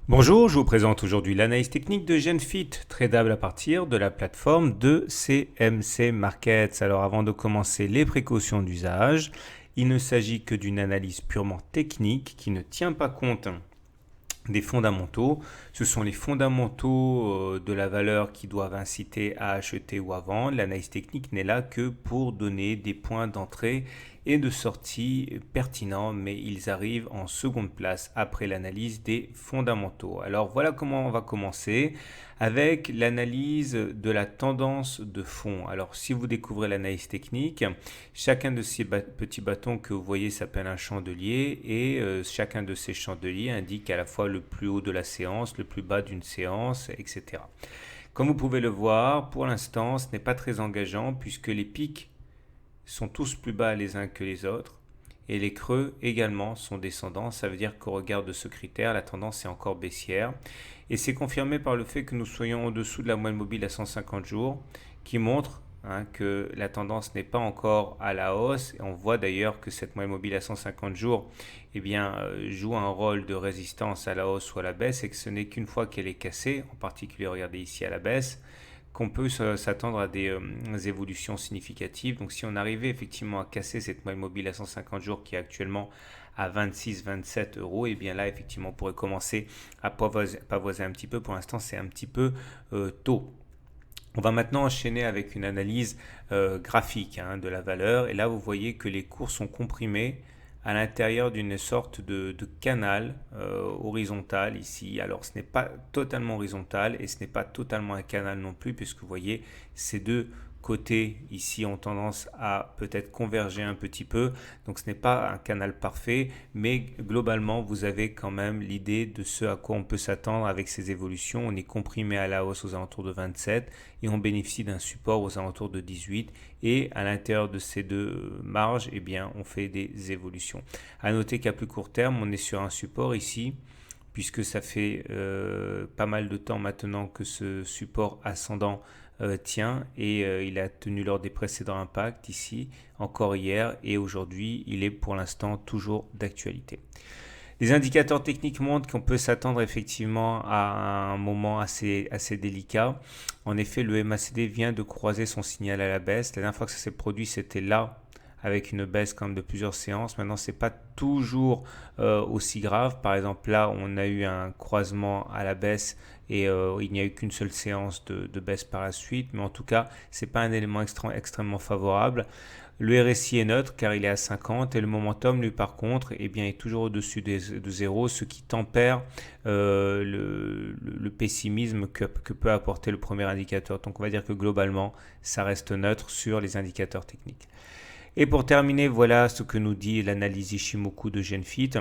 Bonjour, je vous présente aujourd'hui l'analyse technique de GenFit, tradable à partir de la plateforme de CMC Markets. Alors avant de commencer les précautions d'usage, il ne s'agit que d'une analyse purement technique qui ne tient pas compte des fondamentaux. Ce sont les fondamentaux de la valeur qui doivent inciter à acheter ou à vendre. L'analyse technique n'est là que pour donner des points d'entrée et de sortie pertinents, mais ils arrivent en seconde place après l'analyse des fondamentaux. Alors voilà comment on va commencer avec l'analyse de la tendance de fond. Alors si vous découvrez l'analyse technique, chacun de ces petits bâtons que vous voyez s'appelle un chandelier et chacun de ces chandeliers indique à la fois le plus haut de la séance, le plus bas d'une séance, etc. Comme vous pouvez le voir, pour l'instant, ce n'est pas très engageant puisque les pics sont tous plus bas les uns que les autres et les creux également sont descendants. Ça veut dire qu'au regard de ce critère, la tendance est encore baissière. Et c'est confirmé par le fait que nous soyons au-dessous de la moyenne mobile à 150 jours qui montre que la tendance n'est pas encore à la hausse. Et on voit d'ailleurs que cette moyenne mobile à 150 jours joue un rôle de résistance à la hausse ou à la baisse et que ce n'est qu'une fois qu'elle est cassée, en particulier regardez ici à la baisse, qu'on peut s'attendre à des évolutions significatives. Donc si on arrivait effectivement à casser cette moyenne mobile à 150 jours qui est actuellement à 26-27 euros, et bien là effectivement on pourrait commencer à pavoiser un petit peu. Pour l'instant c'est un petit peu tôt. On va maintenant enchaîner avec une analyse graphique de la valeur. Et là, vous voyez que les cours sont comprimés à l'intérieur d'une sorte de canal horizontal ici. Alors, ce n'est pas totalement horizontal et ce n'est pas totalement un canal non plus, puisque vous voyez ces deux côtés ici ont tendance à peut-être converger un petit peu. Donc ce n'est pas un canal parfait, mais globalement vous avez quand même l'idée de ce à quoi on peut s'attendre avec ces évolutions. On est comprimé à la hausse aux alentours de 27 et on bénéficie d'un support aux alentours de 18 et à l'intérieur de ces deux marges, eh bien, on fait des évolutions. À noter qu'à plus court terme, on est sur un support ici puisque ça fait pas mal de temps maintenant que ce support ascendant tient et il a tenu lors des précédents impacts ici, encore hier et aujourd'hui, il est pour l'instant toujours d'actualité. Les indicateurs techniques montrent qu'on peut s'attendre effectivement à un moment assez délicat. En effet, le MACD vient de croiser son signal à la baisse. La dernière fois que ça s'est produit, c'était là, avec une baisse quand même de plusieurs séances. Maintenant, c'est pas toujours aussi grave. Par exemple, là, on a eu un croisement à la baisse et il n'y a eu qu'une seule séance de baisse par la suite. Mais en tout cas, c'est pas un élément extrêmement favorable. Le RSI est neutre car il est à 50 et le momentum, lui, par contre, eh bien, est toujours au-dessus de 0, ce qui tempère le pessimisme que peut apporter le premier indicateur. Donc, on va dire que globalement, ça reste neutre sur les indicateurs techniques. Et pour terminer, voilà ce que nous dit l'analyse Ishimoku de GenFit.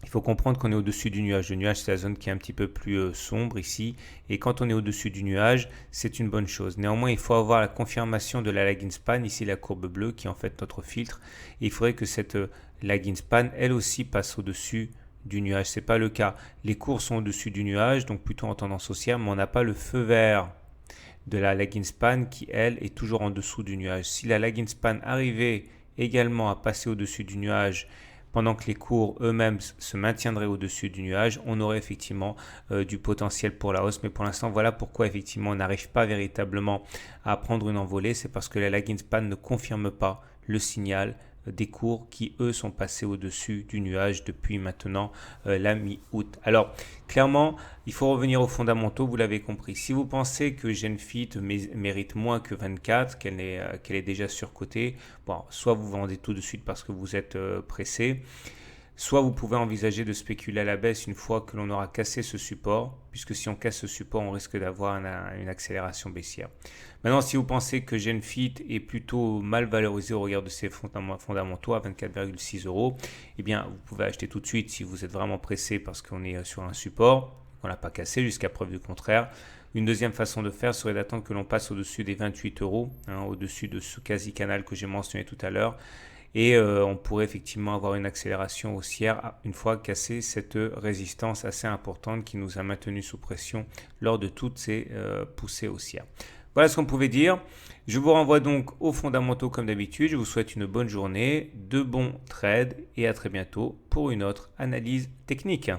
Il faut comprendre qu'on est au-dessus du nuage. Le nuage, c'est la zone qui est un petit peu plus sombre ici. Et quand on est au-dessus du nuage, c'est une bonne chose. Néanmoins, il faut avoir la confirmation de la lagging span, ici la courbe bleue, qui est en fait notre filtre. Et il faudrait que cette lagging span, elle aussi, passe au-dessus du nuage. Ce n'est pas le cas. Les cours sont au-dessus du nuage, donc plutôt en tendance haussière, mais on n'a pas le feu vert de la lagging span qui, elle, est toujours en dessous du nuage. Si la lagging span arrivait également à passer au-dessus du nuage pendant que les cours eux-mêmes se maintiendraient au-dessus du nuage, on aurait effectivement du potentiel pour la hausse. Mais pour l'instant, voilà pourquoi effectivement on n'arrive pas véritablement à prendre une envolée. C'est parce que la lagging span ne confirme pas le signal des cours qui, eux, sont passés au-dessus du nuage depuis maintenant la mi-août. Alors, clairement, il faut revenir aux fondamentaux, vous l'avez compris. Si vous pensez que GenFit mérite moins que 24, qu'elle est déjà surcotée, bon, soit vous vendez tout de suite parce que vous êtes pressé, soit vous pouvez envisager de spéculer à la baisse une fois que l'on aura cassé ce support, puisque si on casse ce support, on risque d'avoir une accélération baissière. Maintenant, si vous pensez que GenFit est plutôt mal valorisé au regard de ses fondamentaux à 24,6 euros, eh bien, vous pouvez acheter tout de suite si vous êtes vraiment pressé parce qu'on est sur un support, qu'on n'a pas cassé jusqu'à preuve du contraire. Une deuxième façon de faire serait d'attendre que l'on passe au-dessus des 28 euros, au-dessus de ce quasi-canal que j'ai mentionné tout à l'heure. Et on pourrait effectivement avoir une accélération haussière une fois cassé cette résistance assez importante qui nous a maintenu sous pression lors de toutes ces poussées haussières. Voilà ce qu'on pouvait dire. Je vous renvoie donc aux fondamentaux comme d'habitude. Je vous souhaite une bonne journée, de bons trades et à très bientôt pour une autre analyse technique.